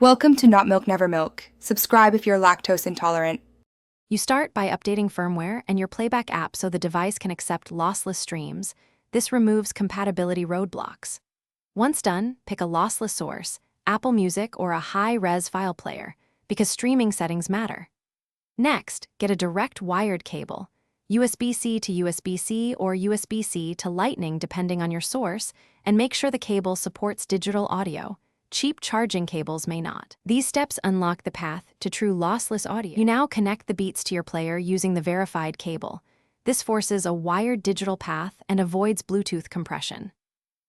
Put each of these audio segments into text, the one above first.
Welcome to Not Milk Never Milk. Subscribe if you're lactose intolerant. You start by updating firmware and your playback app so the device can accept lossless streams. This removes compatibility roadblocks. Once done, pick a lossless source, Apple Music or a high-res file player, because streaming settings matter. Next, get a direct wired cable, USB-C to USB-C or USB-C to Lightning depending on your source, and make sure the cable supports digital audio. Cheap charging cables may not. These steps unlock the path to true lossless audio. You now connect the beats to your player using the verified cable. This forces a wired digital path and avoids Bluetooth compression.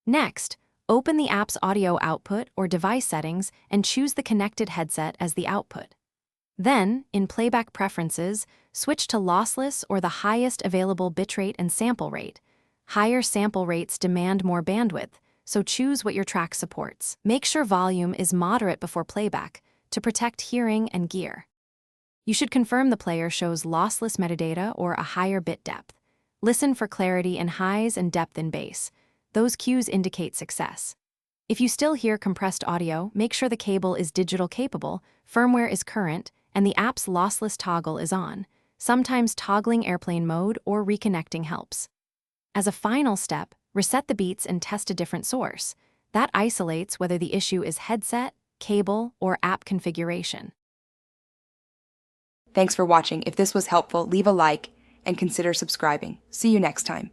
Next, open the app's audio output or device settings and choose the connected headset as the output. Then, in playback preferences, switch to lossless or the highest available bitrate and sample rate. Higher sample rates demand more bandwidth, so choose what your track supports. Make sure volume is moderate before playback to protect hearing and gear. You should confirm the player shows lossless metadata or a higher bit depth. Listen for clarity in highs and depth in bass. Those cues indicate success. If you still hear compressed audio, make sure the cable is digital capable, firmware is current, and the app's lossless toggle is on. Sometimes toggling airplane mode or reconnecting helps. As a final step, reset the beats and test a different source. That isolates whether the issue is headset, cable, or app configuration. Thanks for watching. If this was helpful, leave a like and consider subscribing. See you next time.